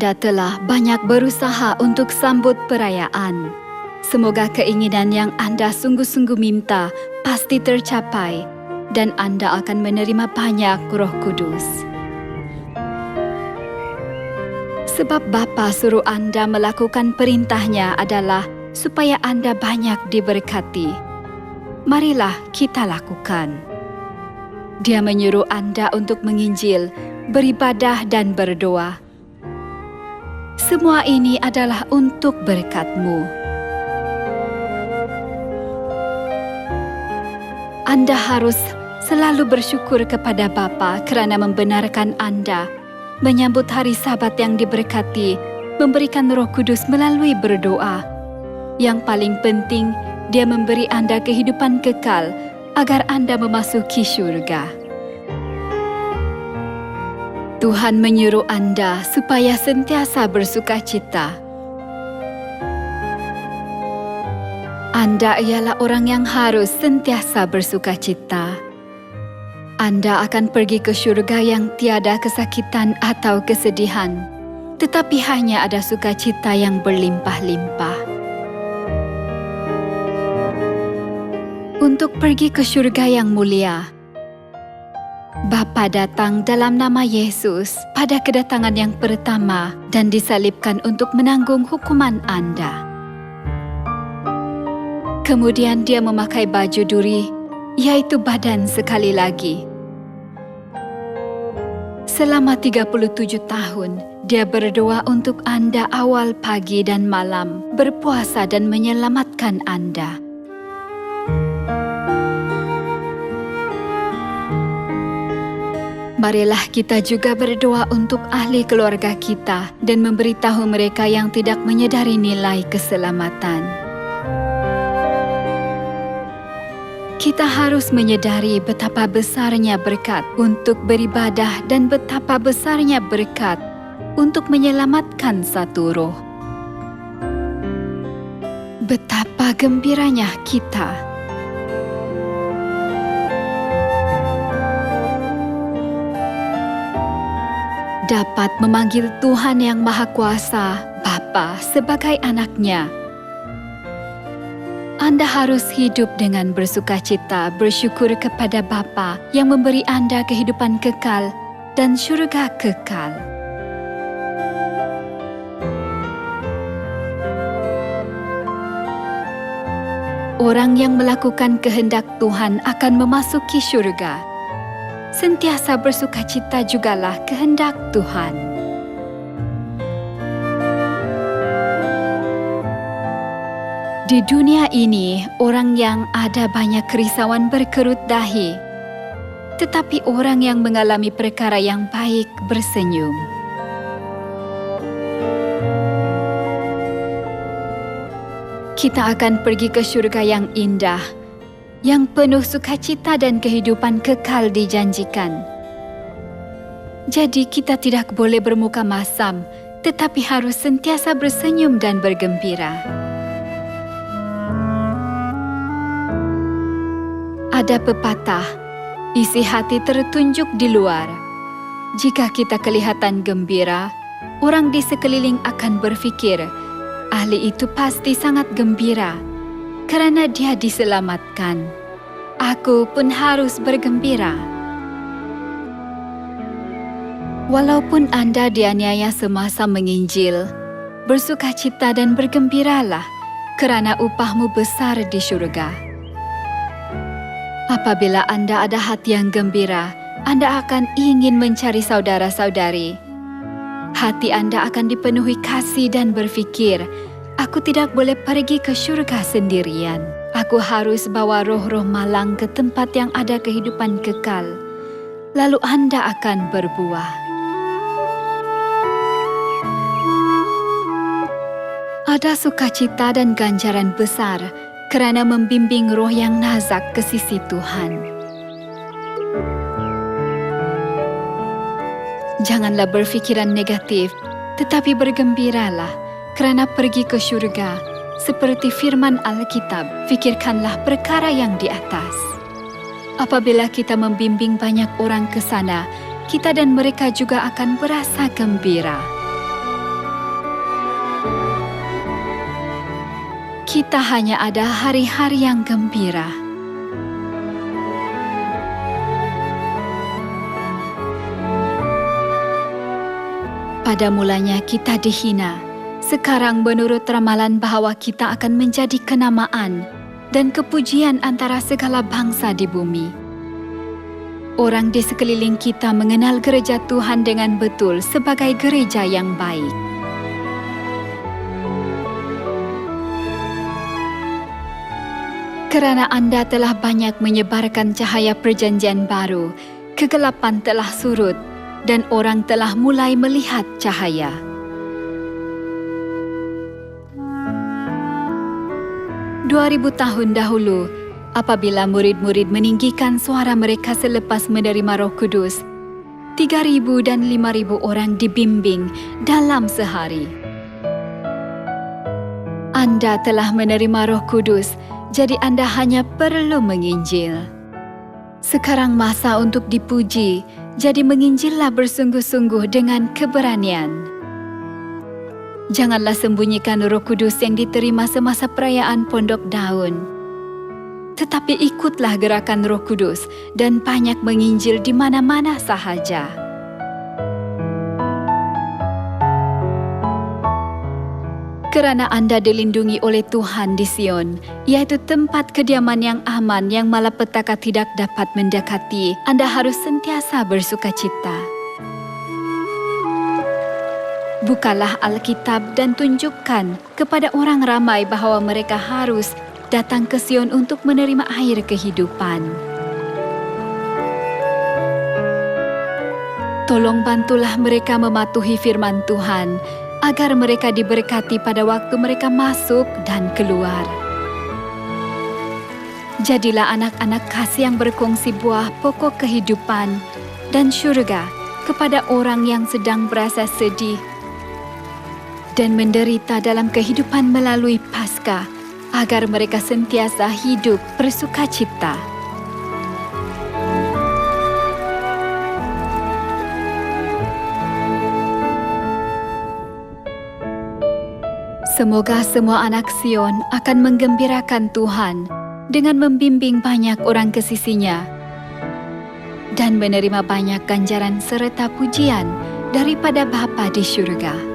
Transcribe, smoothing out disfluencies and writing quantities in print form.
Anda telah banyak berusaha untuk sambut perayaan. Semoga keinginan yang Anda sungguh-sungguh minta pasti tercapai dan Anda akan menerima banyak Roh Kudus. Sebab Bapa suruh Anda melakukan perintahnya adalah supaya Anda banyak diberkati. Marilah kita lakukan. Dia menyuruh Anda untuk menginjil, beribadah dan berdoa. Semua ini adalah untuk berkat-Mu. Anda harus selalu bersyukur kepada Bapa kerana membenarkan Anda menyambut hari Sabat yang diberkati, memberikan Roh Kudus melalui berdoa. Yang paling penting, Dia memberi Anda kehidupan kekal agar Anda memasuki syurga. Tuhan menyuruh Anda supaya sentiasa bersukacita. Anda ialah orang yang harus sentiasa bersukacita. Anda akan pergi ke syurga yang tiada kesakitan atau kesedihan, tetapi hanya ada sukacita yang berlimpah-limpah. Untuk pergi ke syurga yang mulia, Bapa datang dalam nama Yesus pada kedatangan yang pertama dan disalibkan untuk menanggung hukuman Anda. Kemudian Dia memakai baju duri, yaitu badan sekali lagi. Selama 37 tahun, Dia berdoa untuk Anda awal pagi dan malam, berpuasa dan menyelamatkan Anda. Marilah kita juga berdoa untuk ahli keluarga kita dan memberitahu mereka yang tidak menyadari nilai keselamatan. Kita harus menyadari betapa besarnya berkat untuk beribadah dan betapa besarnya berkat untuk menyelamatkan satu roh. Betapa gembiranya kita dapat memanggil Tuhan yang Maha Kuasa, Bapa, sebagai anaknya. Anda harus hidup dengan bersukacita, bersyukur kepada Bapa yang memberi Anda kehidupan kekal dan syurga kekal. Orang yang melakukan kehendak Tuhan akan memasuki syurga. Sentiasa bersukacita jugalah kehendak Tuhan. Di dunia ini, orang yang ada banyak kerisauan berkerut dahi, tetapi orang yang mengalami perkara yang baik bersenyum. Kita akan pergi ke syurga yang indah, yang penuh sukacita dan kehidupan kekal dijanjikan. Jadi kita tidak boleh bermuka masam, tetapi harus sentiasa bersenyum dan bergembira. Ada pepatah, isi hati tertunjuk di luar. Jika kita kelihatan gembira, orang di sekeliling akan berfikir, ahli itu pasti sangat gembira, kerana dia diselamatkan. Aku pun harus bergembira. Walaupun Anda dianiaya semasa menginjil, bersukacita dan bergembiralah, kerana upahmu besar di syurga. Apabila Anda ada hati yang gembira, Anda akan ingin mencari saudara-saudari. Hati Anda akan dipenuhi kasih dan berfikir, aku tidak boleh pergi ke syurga sendirian. Aku harus bawa roh-roh malang ke tempat yang ada kehidupan kekal. Lalu Anda akan berbuah. Ada sukacita dan ganjaran besar kerana membimbing roh yang nazak ke sisi Tuhan. Janganlah berfikiran negatif, tetapi bergembiralah kerana pergi ke syurga. Seperti firman Alkitab, fikirkanlah perkara yang di atas. Apabila kita membimbing banyak orang ke sana, kita dan mereka juga akan berasa gembira. kita hanya ada hari-hari yang gembira. Pada mulanya kita dihina. Sekarang menurut ramalan bahwa kita akan menjadi kenamaan dan kepujian antara segala bangsa di bumi. Orang di sekeliling kita mengenal gereja Tuhan dengan betul sebagai gereja yang baik. Kerana Anda telah banyak menyebarkan cahaya perjanjian baru, kegelapan telah surut dan orang telah mulai melihat cahaya. Tahun dahulu, apabila murid-murid meninggikan suara mereka selepas menerima Roh Kudus, 3,000 dan 5,000 orang dibimbing dalam sehari. Anda telah menerima Roh Kudus, jadi Anda hanya perlu menginjil. Sekarang masa untuk dipuji, jadi menginjillah bersungguh-sungguh dengan keberanian. Janganlah sembunyikan Roh Kudus yang diterima semasa perayaan Pondok Daun. Tetapi ikutlah gerakan Roh Kudus dan banyak menginjil di mana-mana sahaja. Kerana Anda dilindungi oleh Tuhan di Sion, yaitu tempat kediaman yang aman yang malapetaka tidak dapat mendekati, Anda harus sentiasa bersukacita. Bukalah Alkitab dan tunjukkan kepada orang ramai bahawa mereka harus datang ke Sion untuk menerima air kehidupan. Tolong bantulah mereka mematuhi firman Tuhan, agar mereka diberkati pada waktu mereka masuk dan keluar. Jadilah anak-anak kasih yang berkongsi buah pokok kehidupan dan syurga kepada orang yang sedang berasa sedih dan menderita dalam kehidupan melalui Paskah, agar mereka sentiasa hidup bersukacita. Semoga semua anak Sion akan menggembirakan Tuhan dengan membimbing banyak orang ke sisinya dan menerima banyak ganjaran serta pujian daripada Bapa di syurga.